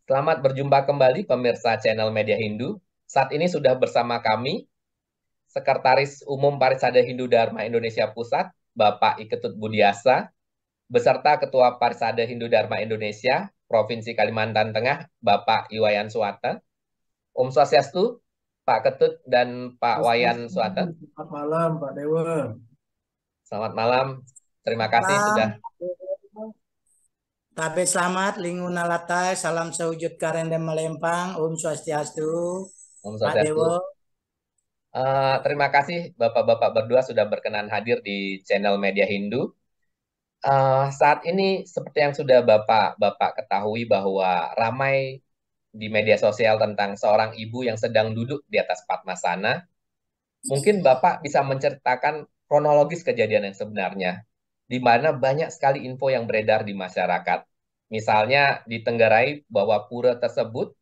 Selamat berjumpa kembali pemirsa channel Media Hindu. Saat ini sudah bersama kami, Sekretaris Umum Parisade Hindu Dharma Indonesia Pusat, Bapak Iketut Budiasa, beserta Ketua Parisade Hindu Dharma Indonesia, Provinsi Kalimantan Tengah, Bapak Iwayan Suwata. Om Swastiastu, Pak Ketut dan Pak Wayan Suwata. Selamat malam, Pak Dewa. Selamat malam. Terima kasih sudah. Malam. Tabe selamat, linguna latai, salam sewujud karendem melempang, Om Swastiastu, Om Pak Swastiastu. Dewo. Terima kasih Bapak-Bapak berdua sudah berkenan hadir di channel Media Hindu. Saat ini seperti yang sudah Bapak ketahui bahwa ramai di media sosial tentang seorang ibu yang sedang duduk di atas Padmasana. Mungkin Bapak bisa menceritakan kronologis kejadian yang sebenarnya, di mana banyak sekali info yang beredar di masyarakat. Misalnya ditenggarai bahwa pura tersebut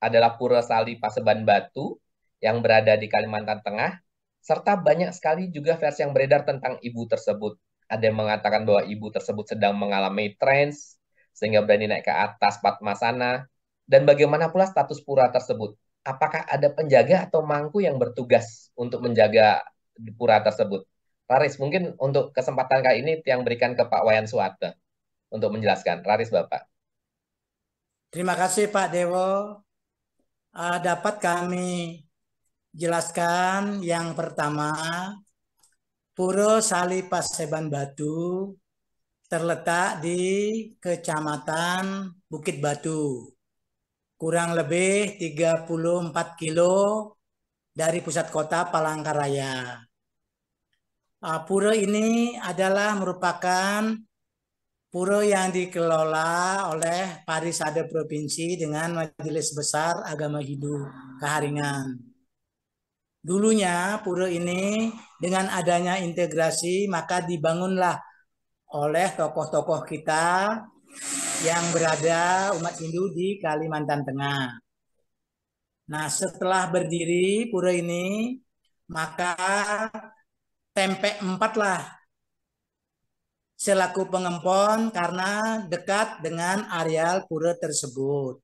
adalah Pura Sali Paseban Batu yang berada di Kalimantan Tengah, serta banyak sekali juga versi yang beredar tentang ibu tersebut. Ada yang mengatakan bahwa ibu tersebut sedang mengalami trans, sehingga berani naik ke atas Padmasana. Dan bagaimana pula status pura tersebut? Apakah ada penjaga atau mangku yang bertugas untuk menjaga pura tersebut? Raris, mungkin untuk kesempatan kali ini yang berikan ke Pak Wayan Suwata untuk menjelaskan. Raris, Bapak. Terima kasih Pak Dewo. Dapat kami jelaskan yang pertama, Pura Sali Paseban Batu terletak di Kecamatan Bukit Batu, kurang lebih 34 kilo dari pusat kota Palangkaraya. Pura ini adalah merupakan pura yang dikelola oleh Parisade Provinsi dengan Majelis Besar Agama Hindu Kaharingan. Dulunya pura ini dengan adanya integrasi maka dibangunlah oleh tokoh-tokoh kita yang berada umat Hindu di Kalimantan Tengah. Nah, setelah berdiri pura ini, maka Tempe 4 lah selaku pengempon karena dekat dengan areal pura tersebut.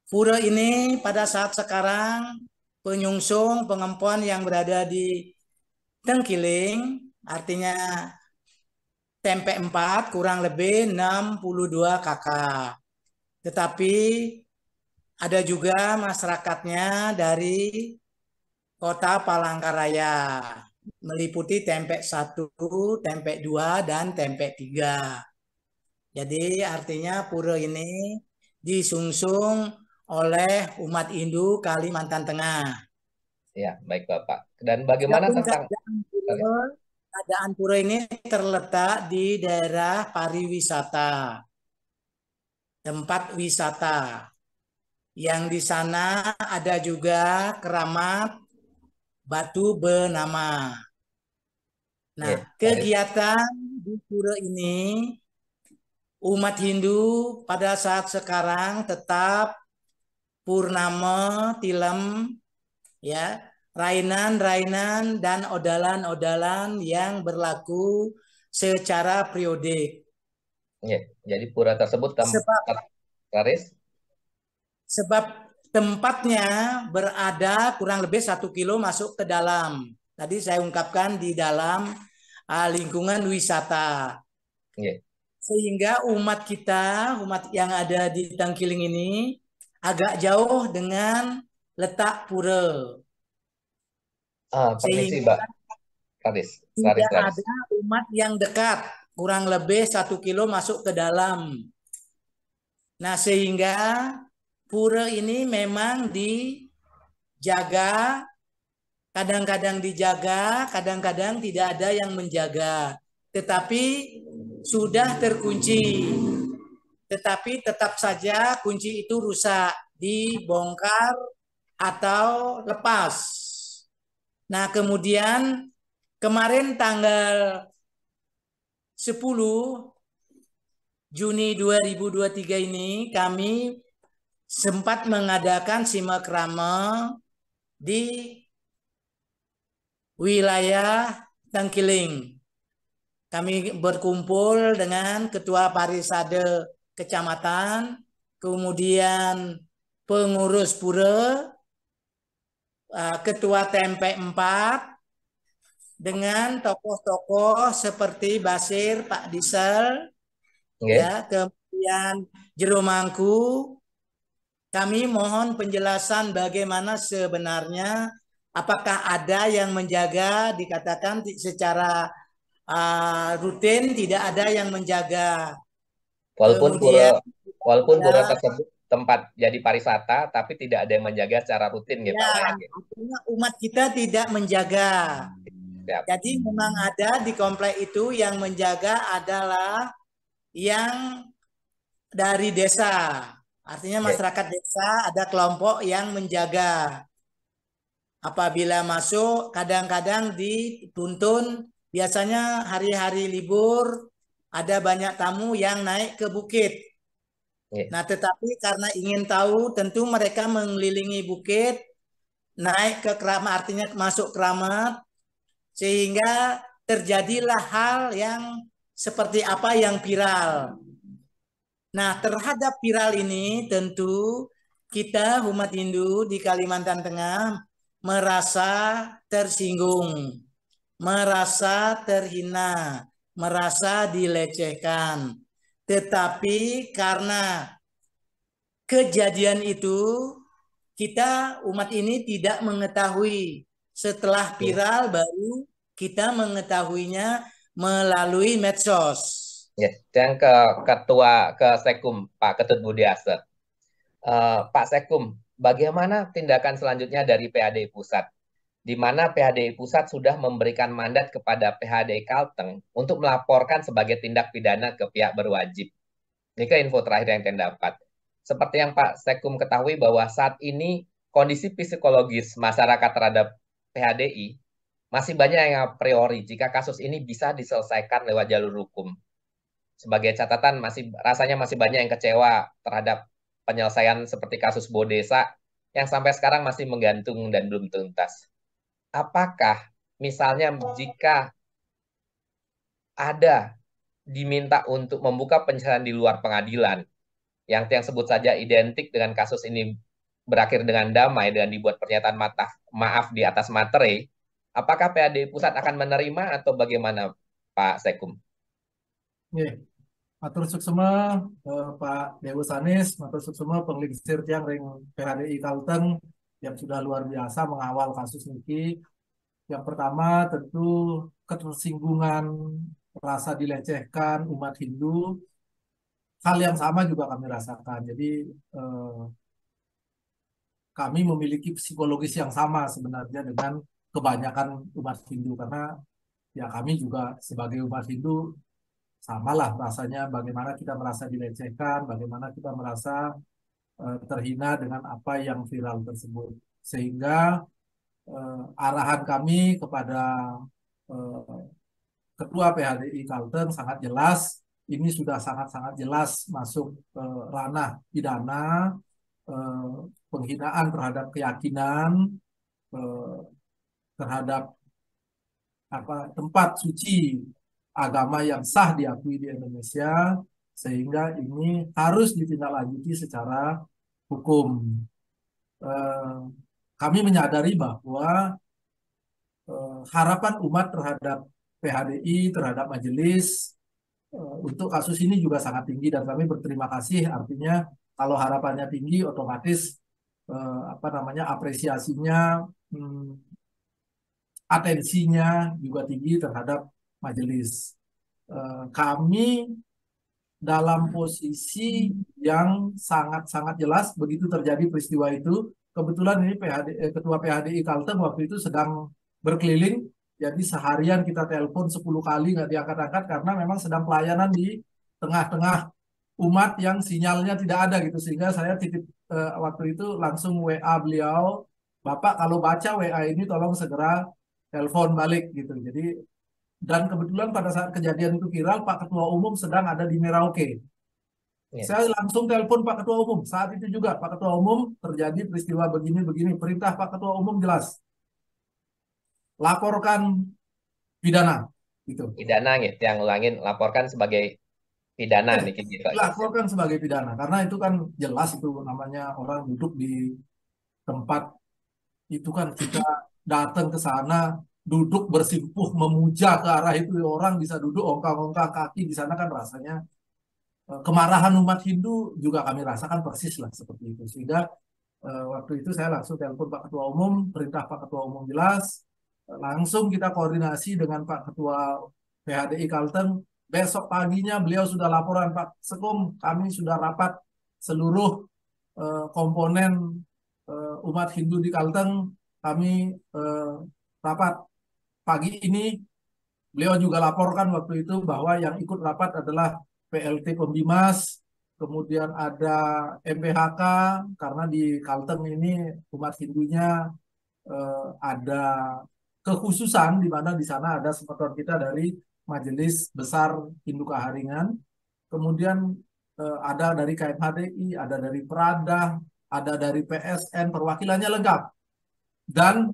Pura ini pada saat sekarang penyungsung pengempon yang berada di Tengkiling, artinya Tempe 4 kurang lebih 62 kakak. Tetapi ada juga masyarakatnya dari Kota Palangkaraya, meliputi Tempe 1, Tempe 2, dan Tempe 3. Jadi artinya pura ini disungsung oleh umat Hindu Kalimantan Tengah. Ya, baik Bapak. Dan bagaimana Adapun tentang keadaan pura ini terletak di daerah pariwisata, tempat wisata. Yang di sana ada juga keramat batu benama. Nah, ya, Haris? kegiatan di pura ini umat Hindu pada saat sekarang tetap purnama, tilem, ya, rainan-rainan dan odalan-odalan yang berlaku secara periodik. Ya, jadi pura tersebut Sebab tempat Haris. sebab tempatnya berada kurang lebih 1 kilo masuk ke dalam. Tadi saya ungkapkan di dalam lingkungan wisata. Ya. Sehingga umat kita, umat yang ada di Tangkiling ini agak jauh dengan letak pura. Permisi Sehingga Mbak Haris, Haris, tidak Haris. ada umat yang dekat, kurang lebih 1 kilo masuk ke dalam. Nah, sehingga pura ini memang dijaga, kadang-kadang dijaga, kadang-kadang tidak ada yang menjaga. Tetapi sudah terkunci. Tetapi tetap saja kunci itu rusak, dibongkar atau lepas. Nah, kemudian kemarin tanggal 10 Juni 2023 ini kami sempat mengadakan simakrama di wilayah Tangkiling. Kami berkumpul dengan Ketua Parisade kecamatan, kemudian pengurus pura, ketua TMP 4, dengan tokoh-tokoh seperti Basir, Pak Diesel, Nggih. ya, kemudian Jero Mangku. Kami mohon penjelasan bagaimana sebenarnya, apakah ada yang menjaga, dikatakan secara rutin tidak ada yang menjaga. Walaupun pura Kemudian walaupun pura ada, tersebut tempat jadi pariwisata, tapi tidak ada yang menjaga secara rutin ya ya, Pak Wayan. artinya umat kita tidak menjaga. Ya. Jadi memang ada di komplek itu yang menjaga adalah yang dari desa. Artinya Ya. masyarakat desa ada kelompok yang menjaga. Apabila masuk, kadang-kadang dituntun, biasanya hari-hari libur, ada banyak tamu yang naik ke bukit. Ya. Nah, tetapi karena ingin tahu, tentu mereka mengelilingi bukit, naik ke keramat, artinya masuk keramat, sehingga terjadilah hal yang seperti apa yang viral. Nah, terhadap viral ini tentu kita umat Hindu di Kalimantan Tengah merasa tersinggung, merasa terhina, merasa dilecehkan. Tetapi karena kejadian itu kita umat ini tidak mengetahui. Setelah Ya. viral baru kita mengetahuinya melalui medsos. Ya. Dan ke Sekum Pak Ketut Budi Aset. Pak Sekum, bagaimana tindakan selanjutnya dari PHDI Pusat? Di mana PHDI Pusat sudah memberikan mandat kepada PHDI Kalteng untuk melaporkan sebagai tindak pidana ke pihak berwajib. Ini ke info terakhir yang saya dapat. Seperti yang Pak Sekum ketahui bahwa saat ini kondisi psikologis masyarakat terhadap PHDI masih banyak yang a priori jika kasus ini bisa diselesaikan lewat jalur hukum. Sebagai catatan, rasanya masih banyak yang kecewa terhadap penyelesaian seperti kasus Bodesa yang sampai sekarang masih menggantung dan belum tuntas. Apakah misalnya jika ada diminta untuk membuka penyelesaian di luar pengadilan, yang sebut saja identik dengan kasus ini berakhir dengan damai dan dibuat pernyataan maaf di atas materai, apakah PAD Pusat akan menerima atau bagaimana Pak Sekum? Nggih, matur suksema Pak Dewo Sanis, matur suksema penglingsir tiang ring PHDI Kalteng yang sudah luar biasa mengawal kasus niki. Yang pertama tentu ketersinggungan, rasa dilecehkan umat Hindu, hal yang sama juga kami rasakan. Jadi eh, kami memiliki psikologis yang sama sebenarnya dengan kebanyakan umat Hindu karena ya kami juga sebagai umat Hindu samalah rasanya bagaimana kita merasa dilecehkan, bagaimana kita merasa terhina dengan apa yang viral tersebut. Sehingga arahan kami kepada eh, Ketua PHDI Kalteng sangat jelas, ini sudah sangat-sangat jelas masuk ranah pidana, eh, penghinaan terhadap keyakinan, eh, terhadap tempat suci agama yang sah diakui di Indonesia, sehingga ini harus ditindaklanjuti secara hukum. Eh, Kami menyadari bahwa harapan umat terhadap PHDI, terhadap majelis untuk kasus ini juga sangat tinggi dan kami berterima kasih. Artinya kalau harapannya tinggi, otomatis apresiasinya, atensinya juga tinggi terhadap majelis. Kami dalam posisi yang sangat-sangat jelas begitu terjadi peristiwa itu. Kebetulan ini Ketua PHDI Kalteng waktu itu sedang berkeliling, jadi seharian kita telepon 10 kali nggak diangkat-angkat karena memang sedang pelayanan di tengah-tengah umat yang sinyalnya tidak ada gitu. Sehingga saya titip waktu itu langsung WA beliau, Bapak kalau baca WA ini tolong segera telepon balik gitu. Jadi dan kebetulan pada saat kejadian itu viral, Pak Ketua Umum sedang ada di Merauke. Ya. Saya langsung telepon Pak Ketua Umum. Saat itu juga Pak Ketua Umum terjadi peristiwa begini-begini. Perintah Pak Ketua Umum jelas. Laporkan pidana. Gitu. Pidana gitu, yang ulangin laporkan sebagai pidana nih gitu guys ya. Dilaporkan sebagai pidana karena itu kan jelas itu namanya orang duduk di tempat itu kan kita datang ke sana duduk bersimpuh memuja ke arah itu orang bisa duduk ongkang-ongkang kaki di sana kan rasanya kemarahan umat Hindu juga kami rasakan persis lah seperti itu sehingga waktu itu saya langsung telepon Pak Ketua Umum, perintah Pak Ketua Umum jelas, langsung kita koordinasi dengan Pak Ketua PHDI Kalteng. Besok paginya beliau sudah laporan Pak Sekum, kami sudah rapat seluruh komponen umat Hindu di Kalteng, kami rapat pagi ini. Beliau juga laporkan waktu itu bahwa yang ikut rapat adalah PLT Pembimas, kemudian ada MPHK, karena di Kalteng ini umat Hindunya ada kekhususan di mana di sana ada sepaton kita dari Majelis Besar Hindu Kaharingan, kemudian ada dari KMHDI, ada dari Prada, ada dari PSN, perwakilannya lengkap. Dan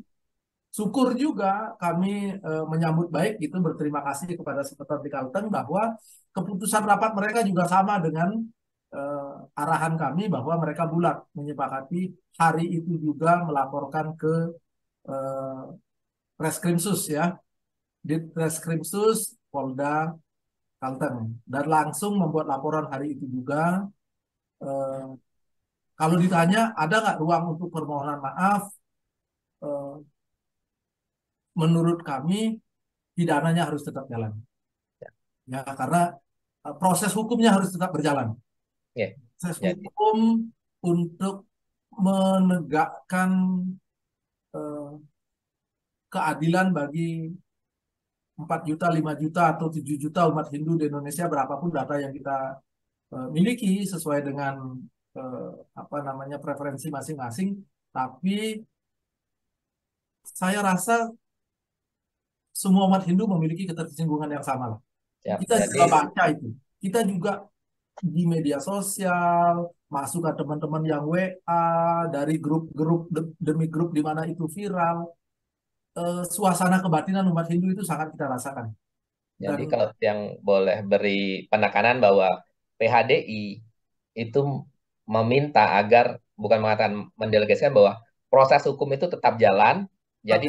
syukur juga kami menyambut baik itu berterima kasih kepada Sekretariat di Kalteng bahwa keputusan rapat mereka juga sama dengan arahan kami bahwa mereka bulat menyepakati hari itu juga melaporkan ke eh, Reskrimsus ya, di Reskrimsus Polda Kalteng dan langsung membuat laporan hari itu juga. Eh, Kalau ditanya ada nggak ruang untuk permohonan maaf, eh, menurut kami pidananya harus tetap jalan. Ya, karena proses hukumnya harus tetap berjalan. Ya, Proses jadi hukum untuk menegakkan eh, keadilan bagi 4 juta, 5 juta, atau 7 juta umat Hindu di Indonesia, berapapun data yang kita miliki sesuai dengan eh, apa namanya preferensi masing-masing. Tapi saya rasa semua umat Hindu memiliki ketersinggungan yang sama lah. siap. Kita Jadi juga baca itu. Kita juga di media sosial, masuk ke teman-teman yang WA, dari grup-grup demi grup di mana itu viral, suasana kebatinan umat Hindu itu sangat kita rasakan. Dan Jadi kalau yang boleh beri penekanan bahwa PHDI itu meminta agar bukan mengatakan mendelegasikan bahwa proses hukum itu tetap jalan. tetap Jadi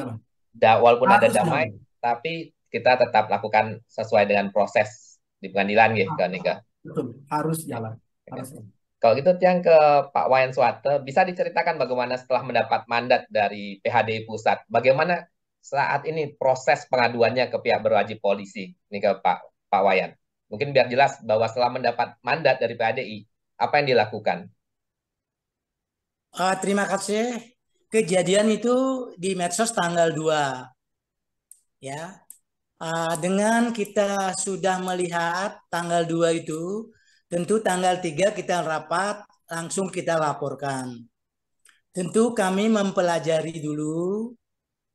jalan. walaupun ada Harus damai, jalan. tapi kita tetap lakukan sesuai dengan proses di pengadilan gitu Ah, kan Nika. betul, harus Ya, jalan. oke. Harus jalan. Kalau gitu yang ke Pak Wayan Swate, bisa diceritakan bagaimana setelah mendapat mandat dari PHDI Pusat, bagaimana saat ini proses pengaduannya ke pihak berwajib polisi, ini ke Pak Wayan. Mungkin biar jelas bahwa setelah mendapat mandat dari PHDI, apa yang dilakukan? Terima kasih. Kejadian itu di medsos tanggal 2 ya. Dengan kita sudah melihat tanggal 2 itu, tentu tanggal 3 kita rapat, langsung kita laporkan. Tentu kami mempelajari dulu,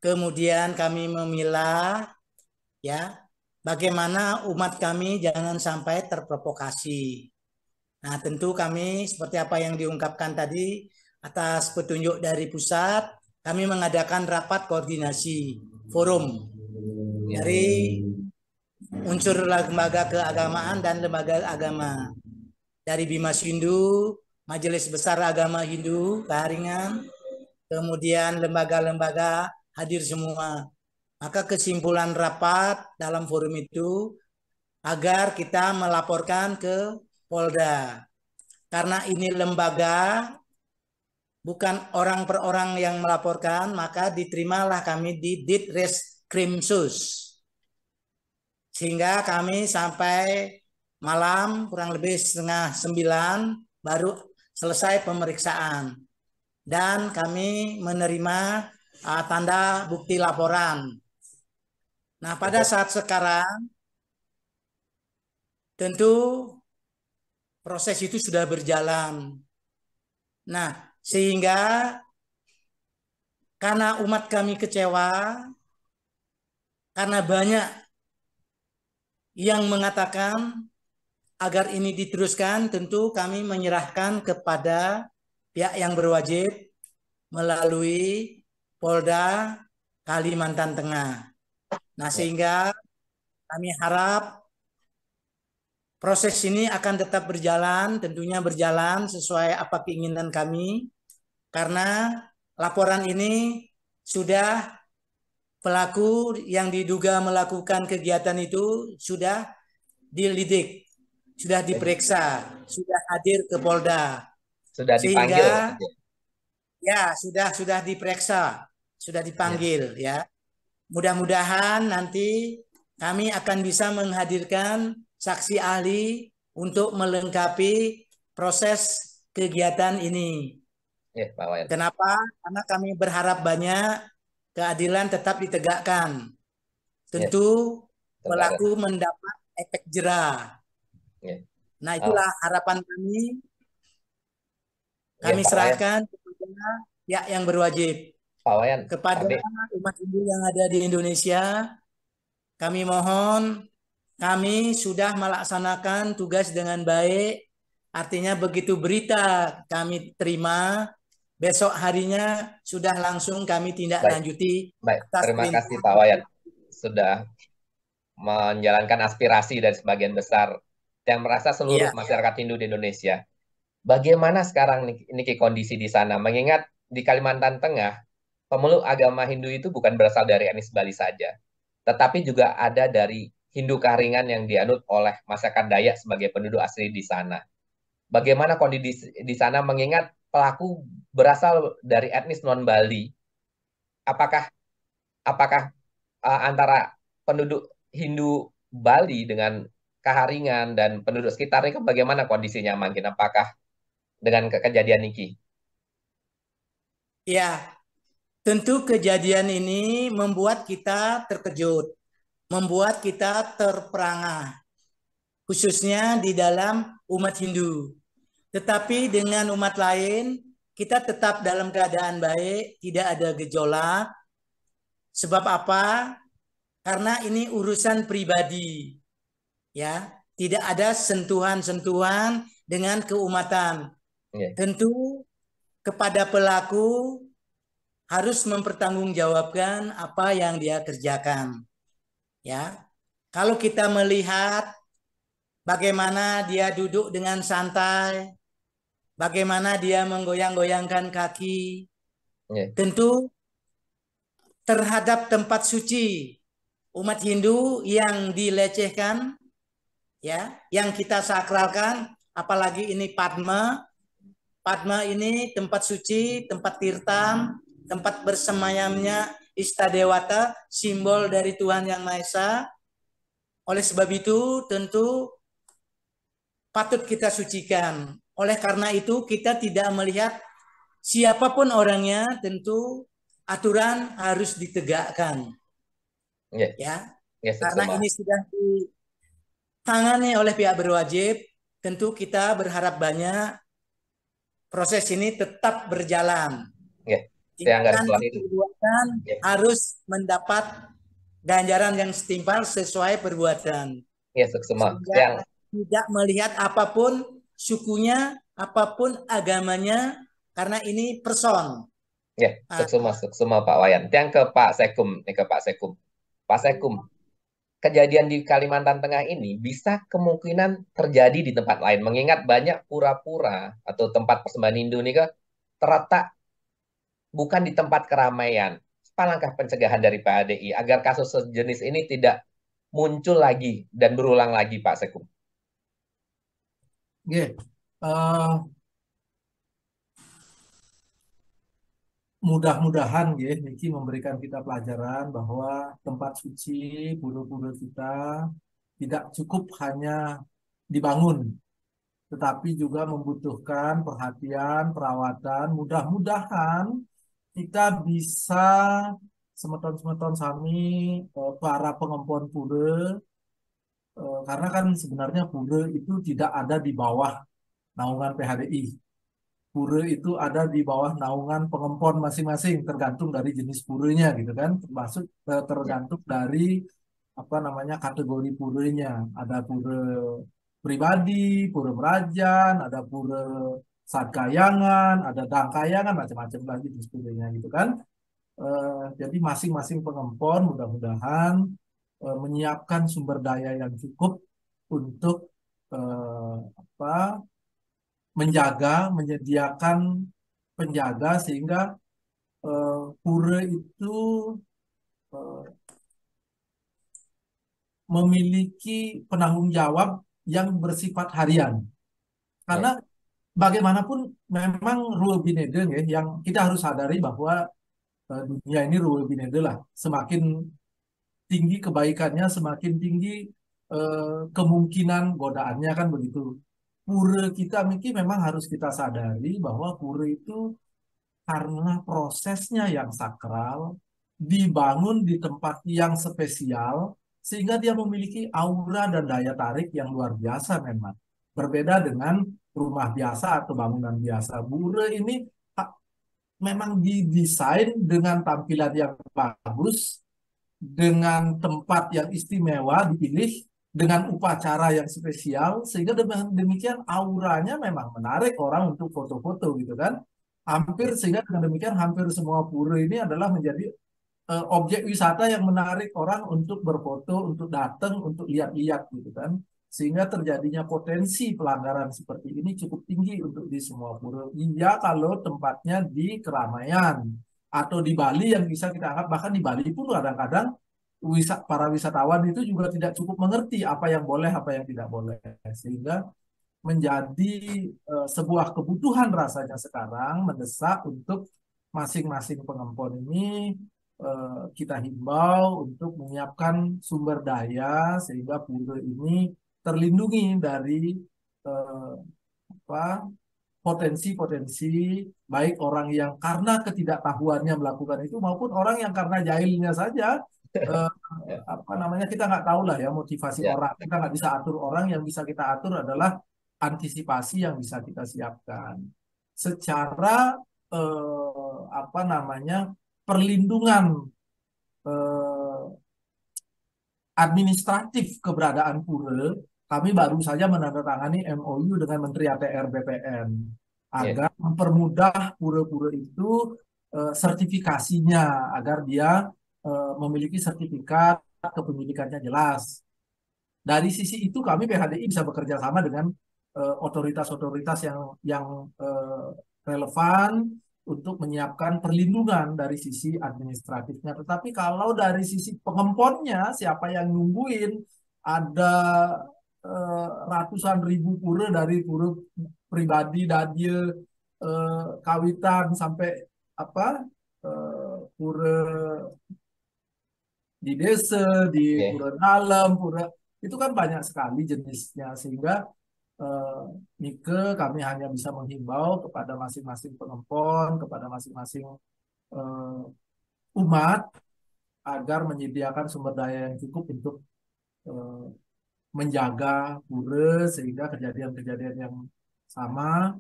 kemudian kami memilah ya, bagaimana umat kami jangan sampai terprovokasi. Nah, tentu kami seperti apa yang diungkapkan tadi atas petunjuk dari pusat, kami mengadakan rapat koordinasi forum dari unsur lembaga keagamaan dan lembaga agama dari Bimas Hindu, Majelis Besar Agama Hindu Kaharingan, kemudian lembaga-lembaga hadir semua. Maka kesimpulan rapat dalam forum itu agar kita melaporkan ke Polda. Karena ini lembaga, bukan orang per orang yang melaporkan, maka diterimalah kami di Ditreskrimsus. Sehingga kami sampai malam kurang lebih 8:30 baru selesai pemeriksaan. Dan kami menerima tanda bukti laporan. Nah, pada saat sekarang tentu proses itu sudah berjalan. Nah, sehingga karena umat kami kecewa, karena banyak yang mengatakan agar ini diteruskan, tentu kami menyerahkan kepada pihak yang berwajib melalui Polda Kalimantan Tengah. Nah, sehingga kami harap proses ini akan tetap berjalan, tentunya berjalan sesuai apa keinginan kami, karena laporan ini sudah pelaku yang diduga melakukan kegiatan itu sudah dilidik, sudah diperiksa, sudah hadir ke Polda, Sudah dipanggil, sehingga Mas. ya sudah diperiksa, sudah Ya. dipanggil ya. Mudah-mudahan nanti kami akan bisa menghadirkan saksi ahli untuk melengkapi proses kegiatan ini. Ya, Pak Wayan. Kenapa? Karena kami berharap banyak keadilan tetap ditegakkan. Ya, Tentu Pak. pelaku mendapat efek jera. Ya. Nah, Oh, itulah harapan kami. ya Kami Pak Wayan. serahkan kepada pihak yang berwajib. Pak Wayan, Kepada tadi umat Hindu yang ada di Indonesia, kami mohon, kami sudah melaksanakan tugas dengan baik. Artinya begitu berita kami terima, besok harinya sudah langsung kami tindak baik, lanjuti baik. atas Terima kasih perintah. Pak Wayan sudah menjalankan aspirasi dari sebagian besar yang merasa seluruh Iya, masyarakat Hindu di Indonesia. Bagaimana sekarang Niki kondisi di sana? Mengingat di Kalimantan Tengah, pemeluk agama Hindu itu bukan berasal dari etnis Bali saja, tetapi juga ada dari Hindu Karingan yang dianut oleh masyarakat Dayak sebagai penduduk asli di sana. Bagaimana kondisi di sana mengingat pelaku berasal dari etnis non-Bali? Apakah apakah antara penduduk Hindu Bali dengan Kaharingan dan penduduk sekitarnya bagaimana kondisinya makin? Apakah dengan kejadian Niki? iya. Tentu kejadian ini membuat kita terkejut, membuat kita terperangah, khususnya di dalam umat Hindu. Tetapi dengan umat lain, kita tetap dalam keadaan baik, tidak ada gejolak. Sebab apa? Karena ini urusan pribadi, ya. Tidak ada sentuhan-sentuhan dengan keumatan. Ya, Tentu kepada pelaku harus mempertanggungjawabkan apa yang dia kerjakan, ya. Kalau kita melihat bagaimana dia duduk dengan santai, bagaimana dia menggoyang-goyangkan kaki, ya, tentu terhadap tempat suci umat Hindu yang dilecehkan, ya, yang kita sakralkan, apalagi ini Padma. Padma ini tempat suci, tempat tirtam, tempat bersemayamnya Istadewata, simbol dari Tuhan Yang Maha Esa. Oleh sebab itu, tentu patut kita sucikan. Oleh karena itu, kita tidak melihat siapapun orangnya, tentu aturan harus ditegakkan, ya, ya. ya, Karena Suksuma. ini sudah ditangani oleh pihak berwajib, tentu kita berharap banyak proses ini tetap berjalan. Ya, yang garis Tindakan bawahi. perbuatan Ya, harus mendapat ganjaran yang setimpal sesuai perbuatan. ya, Suksuma. Sehingga tidak melihat apapun sukunya, apapun agamanya, karena ini person. Ya, Suksuma, Suksuma Pak Wayan. Yang ke Pak Sekum, nih ke Pak Sekum. Pak Sekum, kejadian di Kalimantan Tengah ini bisa kemungkinan terjadi di tempat lain. Mengingat banyak pura-pura atau tempat persembahan Hindu ini kan terletak bukan di tempat keramaian. Apa langkah pencegahan dari PADI agar kasus sejenis ini tidak muncul lagi dan berulang lagi, Pak Sekum? Oke, mudah-mudahan ya Niki memberikan kita pelajaran bahwa tempat suci pura-pura kita tidak cukup hanya dibangun, tetapi juga membutuhkan perhatian, perawatan. Mudah-mudahan kita bisa semeton-semeton sami para pengempon pura, karena kan sebenarnya pura itu tidak ada di bawah naungan PHDI. Pura itu ada di bawah naungan pengempon masing-masing, tergantung dari jenis puranya gitu kan, termasuk Ya, tergantung dari apa namanya kategori puranya. Ada pura pribadi, pura berajan, ada pura sadkayangan, ada dangkayangan, macam-macam lagi jenis puranya gitu kan. Jadi masing-masing pengempon mudah-mudahan menyiapkan sumber daya yang cukup untuk apa menyediakan penjaga sehingga pura itu eh, memiliki penanggung jawab yang bersifat harian. Ya, Karena bagaimanapun memang rule binede ya, yang kita harus sadari bahwa dunia ini rule binede lah. Semakin tinggi kebaikannya, semakin tinggi kemungkinan godaannya kan begitu. Pura kita Miki memang harus kita sadari bahwa pura itu karena prosesnya yang sakral, dibangun di tempat yang spesial, sehingga dia memiliki aura dan daya tarik yang luar biasa memang. Berbeda dengan rumah biasa atau bangunan biasa. Pura ini memang didesain dengan tampilan yang bagus, dengan tempat yang istimewa dipilih, dengan upacara yang spesial, sehingga dengan demikian auranya memang menarik orang untuk foto-foto gitu kan. ya, Sehingga dengan demikian hampir semua pura ini adalah menjadi objek wisata yang menarik orang untuk berfoto, untuk datang, untuk lihat-lihat gitu kan. Sehingga terjadinya potensi pelanggaran seperti ini cukup tinggi untuk di semua pura. Iya kalau tempatnya di keramaian atau di Bali yang bisa kita anggap, bahkan di Bali pun kadang-kadang para wisatawan itu juga tidak cukup mengerti apa yang boleh, apa yang tidak boleh. Sehingga menjadi sebuah kebutuhan rasanya sekarang mendesak untuk masing-masing pengempon ini kita himbau untuk menyiapkan sumber daya sehingga pura ini terlindungi dari eh, apa potensi-potensi baik orang yang karena ketidaktahuannya melakukan itu maupun orang yang karena jahilnya saja eh, ya, apa namanya kita nggak tahu lah ya motivasi ya, orang, kita nggak bisa atur orang. Yang bisa kita atur adalah antisipasi yang bisa kita siapkan secara apa namanya perlindungan eh, administratif keberadaan pura. Kami baru saja menandatangani MOU dengan Menteri ATR BPN ya, agar mempermudah pura-pura itu sertifikasinya agar dia memiliki sertifikat kepemilikannya jelas. Dari sisi itu kami PHDI bisa bekerja sama dengan otoritas-otoritas yang eh, relevan untuk menyiapkan perlindungan dari sisi administratifnya. Tetapi kalau dari sisi pengemponnya, siapa yang nungguin ada ratusan ribu pura dari pura pribadi, dadia, kawitan sampai apa pura di desa, di ya, pura dalam, pura itu kan banyak sekali jenisnya sehingga eh, Nike kami hanya bisa menghimbau kepada masing-masing pengempon, kepada masing-masing eh, umat agar menyediakan sumber daya yang cukup untuk eh, menjaga pura sehingga kejadian-kejadian yang sama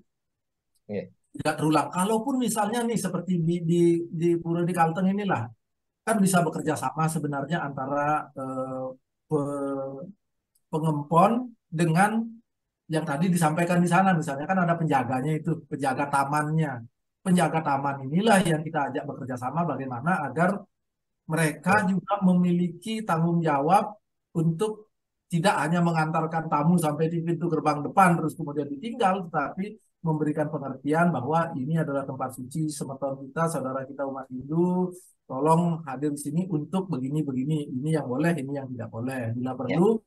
ya, tidak terulang. Kalaupun misalnya nih seperti di Pura di Kalteng inilah kan bisa bekerja sama sebenarnya antara pengempon dengan yang tadi disampaikan di sana. Misalnya kan ada penjaganya itu, penjaga tamannya. Penjaga taman inilah yang kita ajak bekerja sama bagaimana agar mereka ya, juga memiliki tanggung jawab untuk tidak hanya mengantarkan tamu sampai di pintu gerbang depan terus kemudian ditinggal, tetapi memberikan pengertian bahwa ini adalah tempat suci semeton kita, saudara kita umat Hindu, tolong hadir di sini untuk begini-begini, ini yang boleh, ini yang tidak boleh. Bila ya, perlu,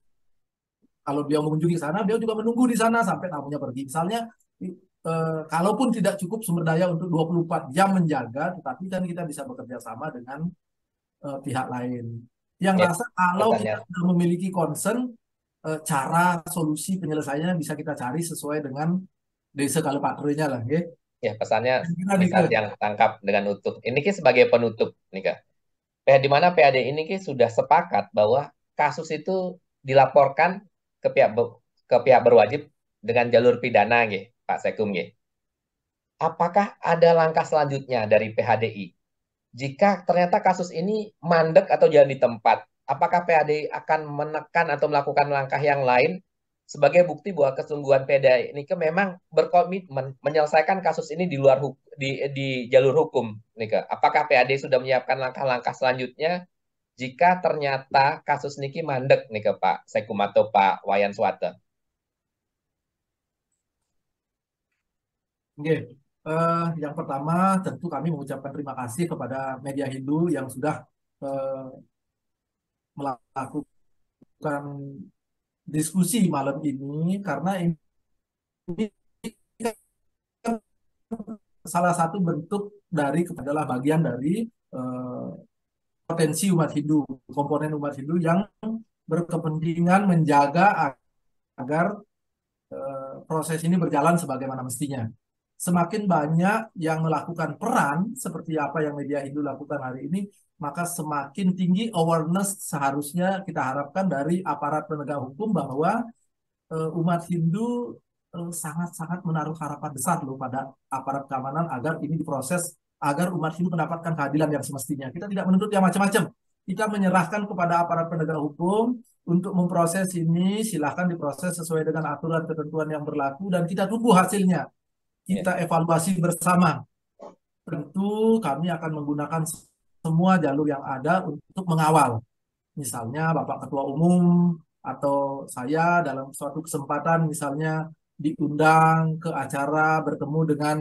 kalau dia mengunjungi sana, dia juga menunggu di sana sampai tamunya pergi. Misalnya, kalaupun tidak cukup sumber daya untuk 24 jam menjaga, tetapi kan kita bisa bekerja sama dengan pihak lain. Yang ya. rasa kalau kita Pertanyaan, sudah memiliki concern, cara solusi penyelesaiannya bisa kita cari sesuai dengan desa kalepatrenya lah, ya. ya pesannya Kira bisa Nike. yang tangkap dengan utuh. Ini Ki sebagai penutup nih Kak. Di mana PAD ini Ki sudah sepakat bahwa kasus itu dilaporkan ke ke pihak berwajib dengan jalur pidana, Ki, Pak Sekum, Ki. Apakah ada langkah selanjutnya dari PHDI? Jika ternyata kasus ini mandek atau jalan di tempat, apakah PHDI akan menekan atau melakukan langkah yang lain sebagai bukti bahwa kesungguhan PHDI ini memang berkomitmen menyelesaikan kasus ini di luar di jalur hukum, Nika? Apakah PHDI sudah menyiapkan langkah-langkah selanjutnya jika ternyata kasus Niki mandek nih ke Pak Sekum atau Pak Wayan Swata? Oke. Yang pertama tentu kami mengucapkan terima kasih kepada media Hindu yang sudah eh, melakukan diskusi malam ini karena ini kan salah satu bentuk dari adalah bagian dari eh, potensi umat Hindu, komponen umat Hindu yang berkepentingan menjaga agar proses ini berjalan sebagaimana mestinya. Semakin banyak yang melakukan peran seperti apa yang media Hindu lakukan hari ini, maka semakin tinggi awareness seharusnya kita harapkan dari aparat penegak hukum bahwa umat Hindu sangat-sangat menaruh harapan besar loh pada aparat keamanan agar ini diproses, agar umat Hindu mendapatkan keadilan yang semestinya. Kita tidak menuntut yang macam-macam. Kita menyerahkan kepada aparat penegak hukum untuk memproses ini, silahkan diproses sesuai dengan aturan ketentuan yang berlaku dan kita tunggu hasilnya. Ya, Kita evaluasi bersama. Tentu kami akan menggunakan semua jalur yang ada untuk mengawal. Misalnya Bapak Ketua Umum atau saya dalam suatu kesempatan misalnya diundang ke acara bertemu dengan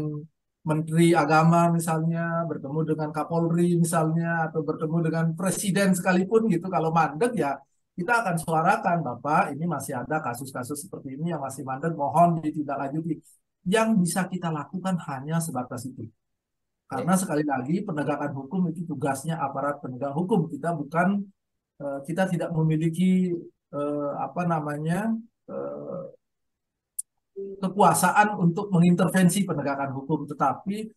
Menteri Agama misalnya, bertemu dengan Kapolri misalnya, atau bertemu dengan Presiden sekalipun gitu. Kalau mandek ya kita akan suarakan, Bapak ini masih ada kasus-kasus seperti ini yang masih mandek, mohon ditindaklanjuti. Yang bisa kita lakukan hanya sebatas itu. ya, Karena sekali lagi penegakan hukum itu tugasnya aparat penegak hukum. Kita tidak memiliki apa namanya kekuasaan untuk mengintervensi penegakan hukum, tetapi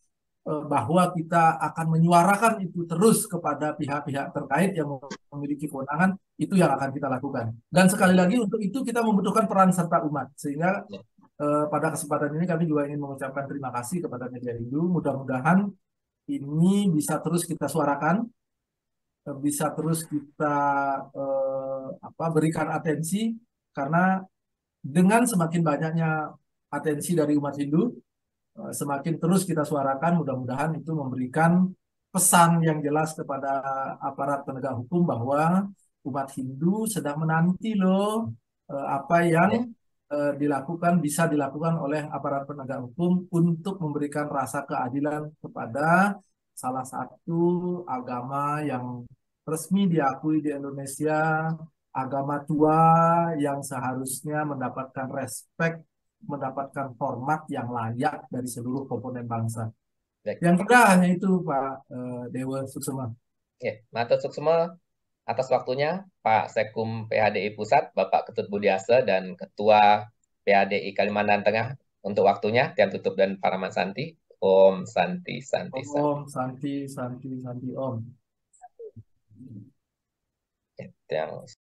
bahwa kita akan menyuarakan itu terus kepada pihak-pihak terkait yang memiliki kewenangan, itu yang akan kita lakukan. Dan sekali lagi untuk itu kita membutuhkan peran serta umat, sehingga ya, pada kesempatan ini kami juga ingin mengucapkan terima kasih kepada media Hindu. Mudah-mudahan ini bisa terus kita suarakan, bisa terus kita berikan atensi, karena dengan semakin banyaknya atensi dari umat Hindu, semakin terus kita suarakan, mudah-mudahan itu memberikan pesan yang jelas kepada aparat penegak hukum bahwa umat Hindu sedang menanti loh apa yang ya. dilakukan, bisa dilakukan oleh aparat penegak hukum untuk memberikan rasa keadilan kepada salah satu agama yang resmi diakui di Indonesia, agama tua yang seharusnya mendapatkan respek, mendapatkan format yang layak dari seluruh komponen bangsa. Baik. Yang kita hanya itu, Pak Dewa Suksema. Ya, matur suksema atas waktunya Pak Sekum PHDI Pusat, Bapak Ketut Budiase dan Ketua PHDI Kalimantan Tengah untuk waktunya. Tian tutup dan Paraman Santi. Om Santi Santi Santi. Om, Santi, Santi, Santi, Om. Ya, tiang.